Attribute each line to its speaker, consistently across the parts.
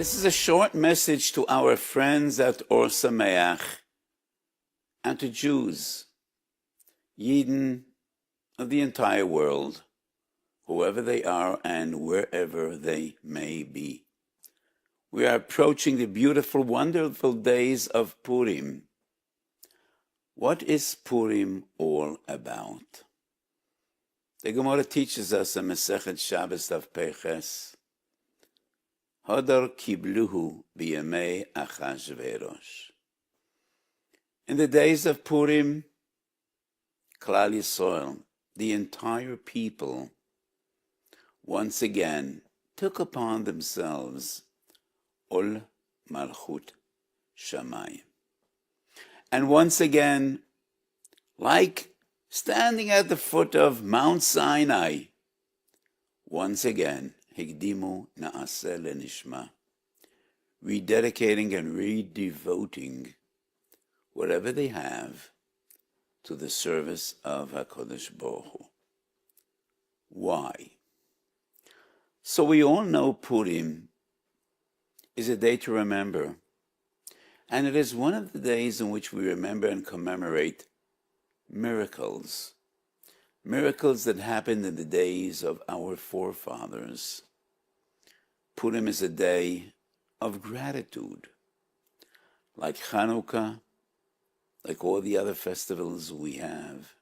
Speaker 1: This is a short message to our friends at Or Sameach and to Jews, Yidden of the entire world, whoever they are and wherever they may be. We are approaching the beautiful, wonderful days of Purim. What is Purim all about? The Gemara teaches us in Masechet Shabbos Daf Peches, Hadar kibluhu b'yamei Achashverosh. In the days of Purim, Klal Yisrael, the entire people, once again took upon themselves Ol Malchut Shamayim. And once again, like standing at the foot of Mount Sinai, once again, Higdimu Naaseh Lenishma, rededicating and redevoting whatever they have to the service of HaKadosh Baruch Hu. Why? So we all know Purim is a day to remember, and it is one of the days in which we remember and commemorate miracles. Miracles that happened in the days of our forefathers. Purim is a day of gratitude. Like Chanukah, like all the other festivals we have.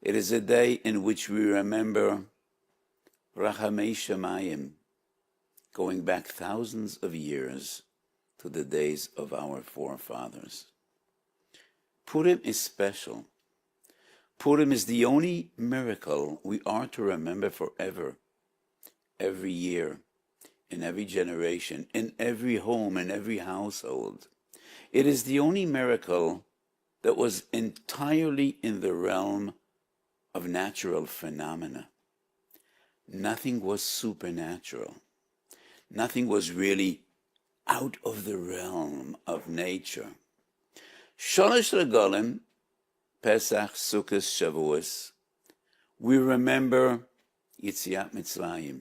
Speaker 1: It is a day in which we remember Rachamei Shamayim, going back thousands of years to the days of our forefathers. Purim is special. Purim is the only miracle we are to remember forever, every year, in every generation, in every home, in every household. It is the only miracle that was entirely in the realm of natural phenomena. Nothing was supernatural. Nothing was really out of the realm of nature. Shalosh Regalim, Pesach, Sukkot, Shavuos, we remember Yetziat Mitzrayim.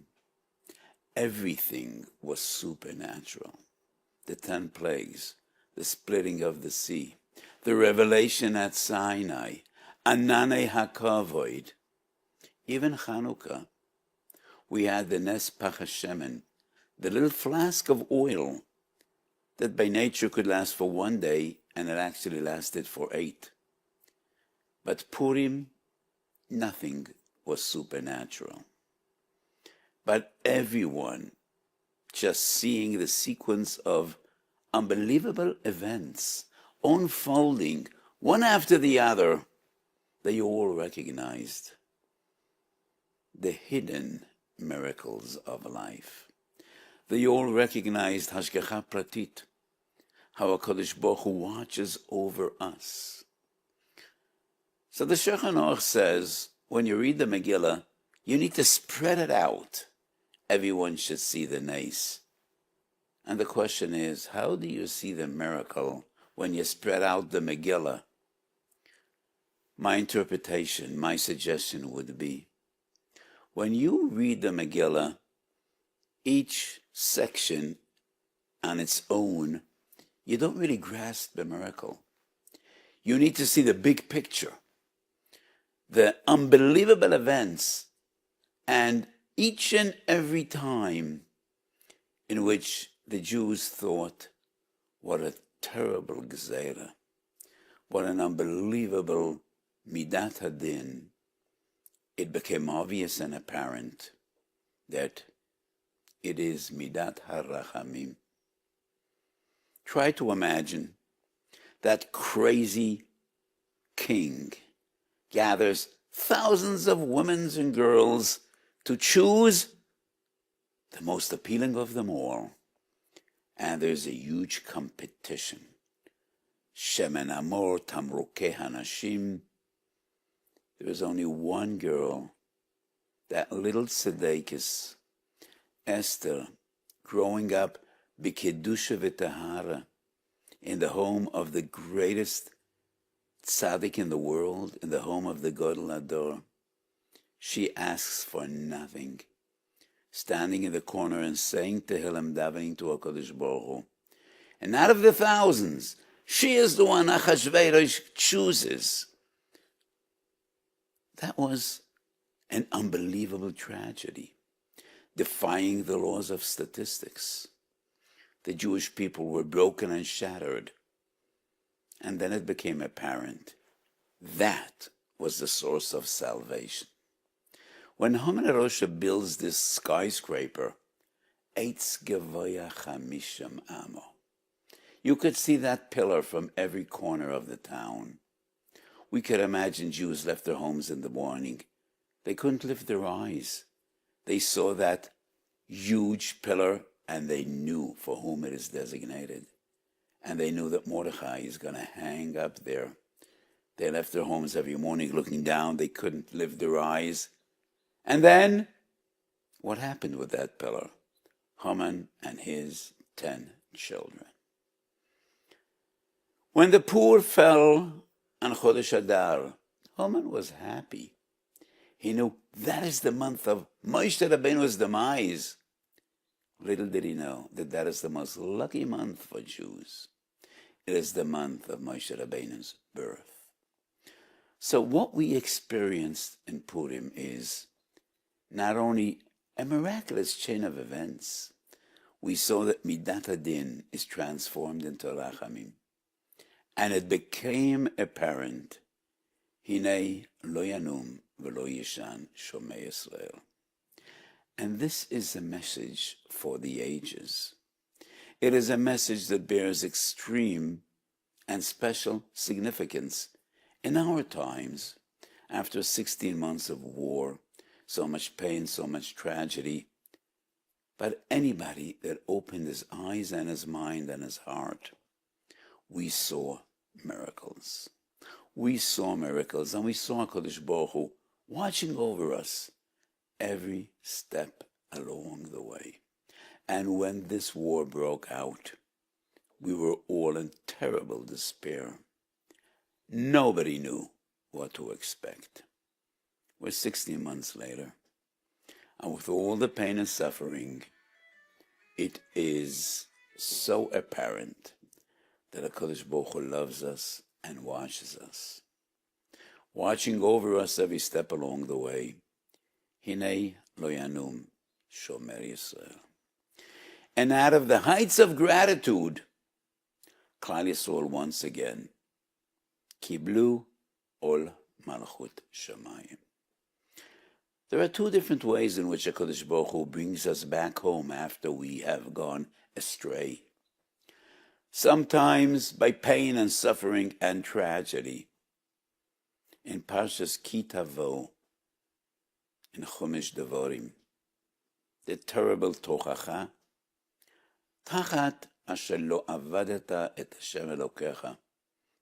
Speaker 1: Everything was supernatural. The 10 plagues, the splitting of the sea, the revelation at Sinai, Ananei HaKavod. Even Chanukah, we had the Nes Pachashemen, the little flask of oil that by nature could last for 1 day, and it actually lasted for 8. But Purim, nothing was supernatural. But everyone, just seeing the sequence of unbelievable events unfolding one after the other, they all recognized the hidden miracles of life. They all recognized Hashgacha Pratit, how HaKadosh Baruch Hu watches over us. So the Shulchan Aruch says, when you read the Megillah, you need to spread it out. Everyone should see the nace. And the question is, how do you see the miracle when you spread out the Megillah? My interpretation, my suggestion would be, when you read the Megillah, each section on its own, you don't really grasp the miracle. You need to see the big picture, the unbelievable events, and each and every time in which the Jews thought, what a terrible Gzeira, what an unbelievable Midat Hadin, it became obvious and apparent that it is Midat HaRachamim. Try to imagine that crazy king gathers thousands of women and girls to choose the most appealing of them all. And there's a huge competition. Shemen Amor Tamrukei Hanashim. There is only one girl, that little tzedekis, Esther, growing up B'kedusha v'tahara, in the home of the greatest tzaddik in the world, in the home of the Gadol Hador. She asks for nothing. standing in the corner and saying Tehillim, davening to HaKadosh Baruch Hu. And out of the thousands, she is the one Achashverosh chooses. That was an unbelievable tragedy, defying the laws of statistics. The Jewish people were broken and shattered. And then it became apparent that was the source of salvation. When Haman Rosha builds this skyscraper, Eitz Gevoya Chamisham Amo, you could see that pillar from every corner of the town. We could imagine Jews left their homes in the morning. They couldn't lift their eyes. They saw that huge pillar and they knew for whom it is designated. And they knew that Mordechai is going to hang up there. They left their homes every morning looking down. They couldn't lift their eyes. And then, what happened with that pillar? Haman and his 10 children. When the poor fell on Chodesh Adar, Haman was happy. He knew that is the month of Moshe Rabbeinu's demise. Little did he know that that is the most lucky month for Jews. It is the month of Moshe Rabbeinu's birth. So what we experienced in Purim is not only a miraculous chain of events. We saw that Midat Hadin is transformed into Rachamim. And it became apparent, Hinei lo yanum v'lo yishan shomei Yisrael. And this is a message for the ages. It is a message that bears extreme and special significance in our times, after 16 months of war, so much pain, so much tragedy. But anybody that opened his eyes and his mind and his heart, we saw miracles. We saw miracles, and we saw HaKadosh Baruch Hu watching over us every step along the way. And when this war broke out, we were all in terrible despair. Nobody knew what to expect. We're 16 months later, and with all the pain and suffering, it is so apparent that HaKadosh Baruch Hu loves us and watches us, watching over us every step along the way. Hinei lo yanum shomer Yisrael. And out of the heights of gratitude, Klal Yisrael once again kiblu ol malchut shamayim. There are two different ways in which HaKadosh Baruch Hu brings us back home after we have gone astray. Sometimes by pain and suffering and tragedy. In Parshas Ki Tavo, in Chumash Devarim, the terrible tochacha, tachat asher lo avadeta et Hashem Elokecha,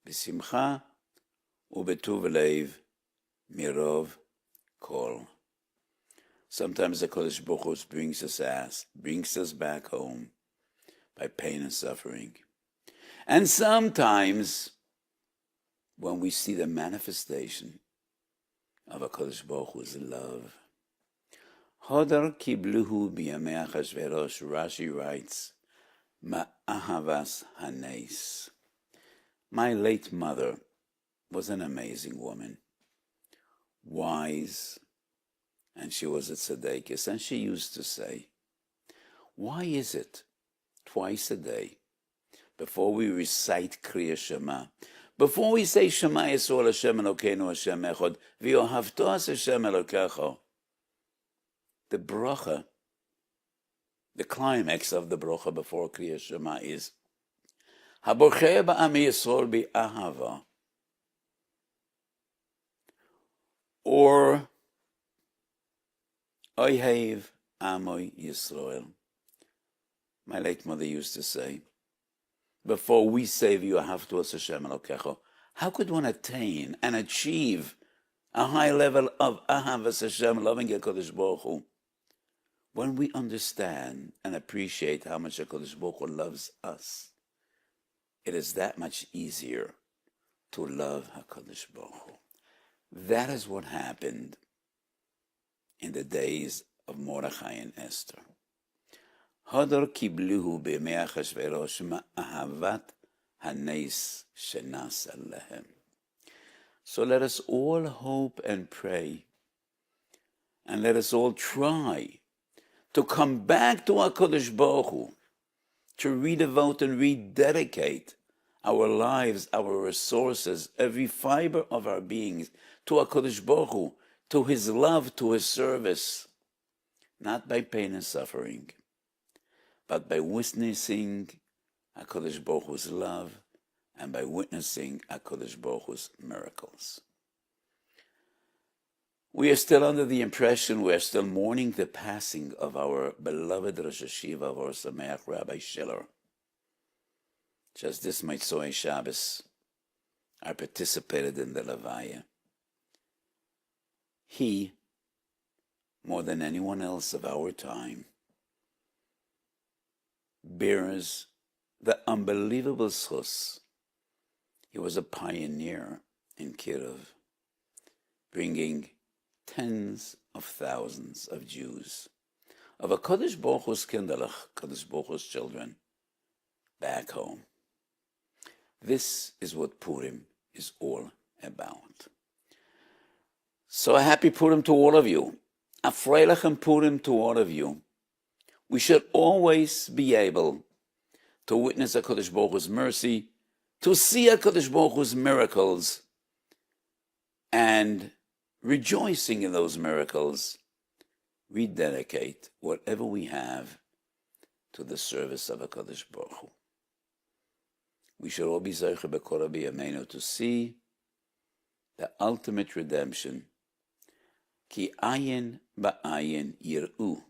Speaker 1: b'simcha ubetuv lev mirov kol. Sometimes the Kodesh Baruch Hu brings us back home by pain and suffering. And sometimes, when we see the manifestation of HaKadosh Baruch Hu's love. Hodar kibluhu b'yamei Achashverosh, Rashi writes, Ma'ahavas hanes. My late mother was an amazing woman, wise, and she was a tzedekis, and she used to say, why is it twice a day, before we recite Kriya Shema, before we say Shema Yisrael Hashem Elokeinu Hashem Echad, V'yohavto Hashem Elokecha, the bracha, the climax of the bracha before Kriya Shema is Haborchei ba'am Yisrael bi'ahava, or Ohev Amoy Yisrael. My late mother used to say, before we say V'yohavto Hashem Elokecha, how could one attain and achieve a high level of Ahavas Hashem, loving HaKadosh Baruch Hu, when we understand and appreciate how much HaKadosh Baruch Hu loves us? It is that much easier to love HaKadosh Baruch Hu. That is what happened in the days of Mordechai and Esther. Hadar kibluhu b'yemei Achashverosh ma'ahavat hanes shenasa lehem. So let us all hope and pray, and let us all try to come back to HaKadosh Baruch Hu, to redevote and rededicate our lives, our resources, every fiber of our beings to HaKadosh Baruch Hu, to His love, to His service, not by pain and suffering, but by witnessing HaKadosh Baruch Hu's love and by witnessing HaKadosh Baruch Hu's miracles. We are still under the impression, we are still mourning the passing of our beloved Rosh Hashiva of our Sameach, Rabbi Schiller. Just this Motzei Shabbos, I participated in the Levaya. He, more than anyone else of our time, bears the unbelievable schus. He was a pioneer in Kirov, bringing tens of thousands of Jews, of a Kadosh Baruch Hu's kinderlich, Kadosh Baruch Hu's children, back home. This is what Purim is all about. So a happy Purim to all of you. A freilichen Purim to all of you. We should always be able to witness HaKadosh Baruch Hu's mercy, to see HaKadosh Baruch Hu's miracles, and rejoicing in those miracles, rededicate whatever we have to the service of HaKadosh Baruch Hu. We should all be zeicher b'kol b'yameinu to see the ultimate redemption. Ki ayin ba'ayin yir'u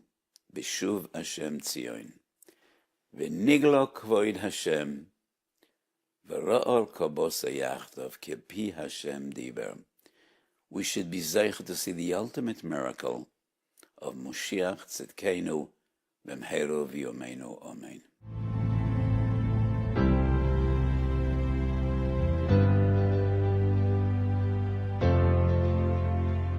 Speaker 1: b'shuv Hashem Tzion v'niglo kvoid Hashem v'ra'or kabos ha'yachtav ki pi Hashem diber. We should be zeicher to see the ultimate miracle of Moshiach Tzidkenu b'mheru v'yomeinu. Amen.